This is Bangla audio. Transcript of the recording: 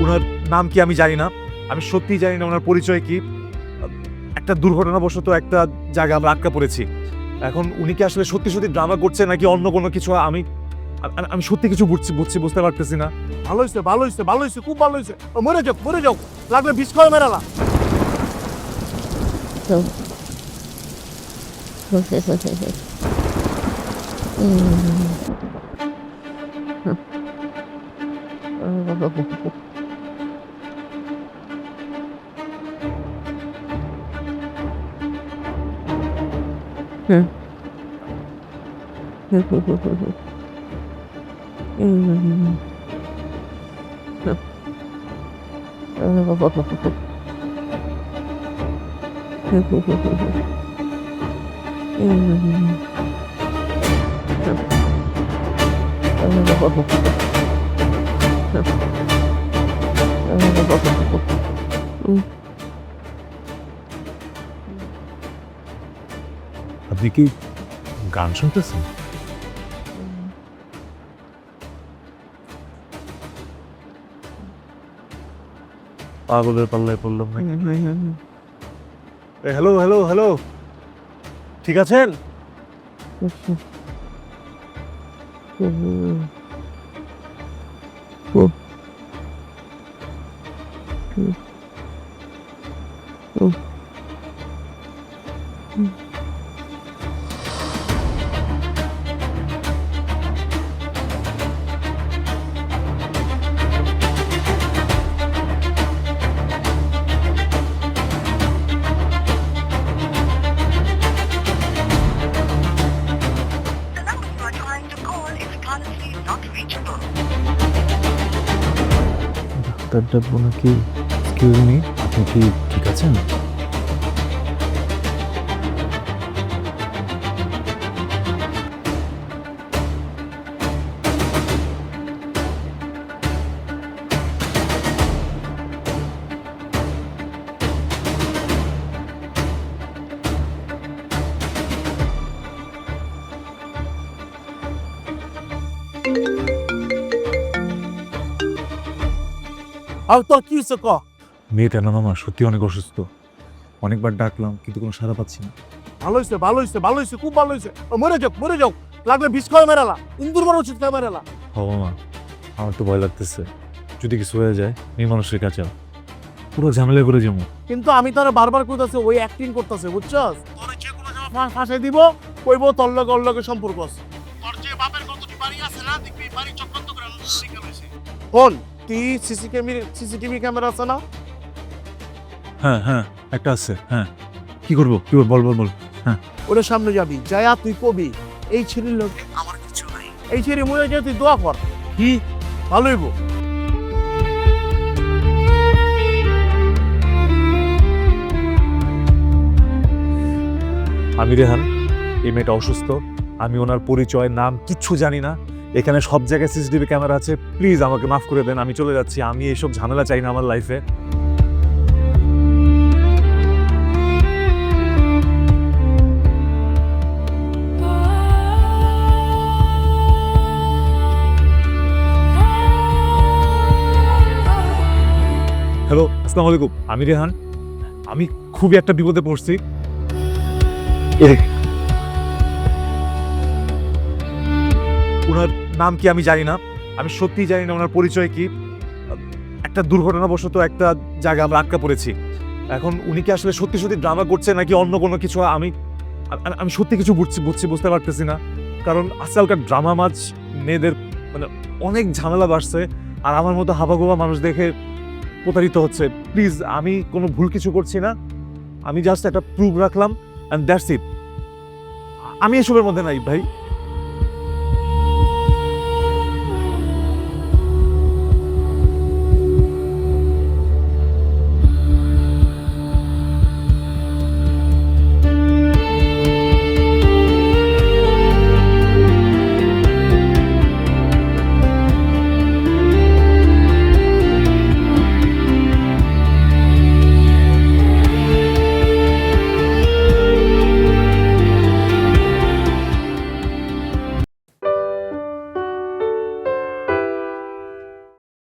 ওনার নাম কি আমি জানি না, আমি সত্যিই জানি না ওনার পরিচয় কি। একটা দুর্ঘটনাবশত একটা জায়গায় আমরা আটকা পড়েছি। এখন উনি কি আসলে সত্যি সত্যি ড্রামা করছে নাকি অন্য কোনো কিছু, আমি আমি সত্যি কিছু বুঝতে পারতেছি না। ভালো হয়েছে, ভালো হয়েছে, ভালো হয়েছে, খুব ভালো হয়েছে। মরে যাও, লাগলে বিষ খাওয়া মেরালা। আপনি কি গান শুনতেছেন? পাগলের পাল্লায় পড়লাম নাকি? হ্যালো হ্যালো হ্যালো, ঠিক আছেন? The number you are trying to call is currently not reachable. Doctor ডাকবো নাকি? এক্সকিউজ মি, আপনি কি ঠিক আছেন? আর তোর কি হয়েছে ক? মেয়েটা না মামা সত্যি অনেক অসুস্থ। অনেকবার ডাকলাম কিন্তু কোনো সাড়া পাচ্ছি না। ভালো হয়েছে, ভালো হয়েছে, ভালো হয়েছে, খুব ভালো হয়েছে। মরে যাও, লাগলে বিষ খাওয়া মেরালা। ইন্দুর মারা উচিত খাওয়া মেরালা। হ মামা, আমার তো ভয় লাগতেছে, যদি কিছু হয়ে যায় মেয়ে মানুষের কাছে পুরো ঝামেলা করে যাবো। কিন্তু আমি তারা বারবার কইতাছে ওই অ্যাক্টিং করতেছে, বুঝছস? তোরে যে কোনো জায়গা ফাঁসে দিব, কইবো তোর লগে ওর লগে সম্পর্ক আছে। তোর যে বাপের কতটি বাড়ি আছে না, দেখবি বাড়ি চক্রান্ত করে শিখে লইছে। কোন তুই সিসিটিভি ক্যামেরা আছে না? হ্যাঁ হ্যাঁ, একটা আছে। হ্যাঁ, কি করবো বল। হ্যাঁ, ওদের সামনে যাবি, যায়া তুই কবি এই ছেলের লোক আমার কিছু নাই, এই ছেলে মরে যায়, তুই দোয়া কর। কি ভালো হইব। আমি রেহান, এই মেয়েটা অসুস্থ, আমি ওনার পরিচয় নাম কিচ্ছু জানি না। এখানে সব জায়গায় সিসিটিভি ক্যামেরা আছে, প্লিজ আমাকে মাফ করে দেন, আমি চলে যাচ্ছি। আমি এইসব ঝামেলা চাই না আমার লাইফে। হ্যালো, আসসালামু আলাইকুম, আমি রেহান। আমি খুবই একটা বিপদে পড়ছি। ওনার নাম কি আমি জানি না, আমি সত্যিই জানি না ওনার পরিচয় কি। একটা দুর্ঘটনাবশত একটা জায়গায় আমরা আটকা পড়েছি। এখন উনি কি আসলে সত্যি সত্যি ড্রামা করছে নাকি অন্য কোনো কিছু, আমি আমি সত্যি কিছু বুঝতে পারতেছি না। কারণ আজকালকার ড্রামা মাছ মেয়েদের মানে অনেক ঝামেলা বাড়ছে, আর আমার মতো হাবাগোবা মানুষ দেখে প্রতারিত হচ্ছে। প্লিজ, আমি কোনো ভুল কিছু করছি না, আমি জাস্ট একটা প্রুফ রাখলাম অ্যান্ড দ্যাটস ইট। আমি এসবের মধ্যে নাই ভাই।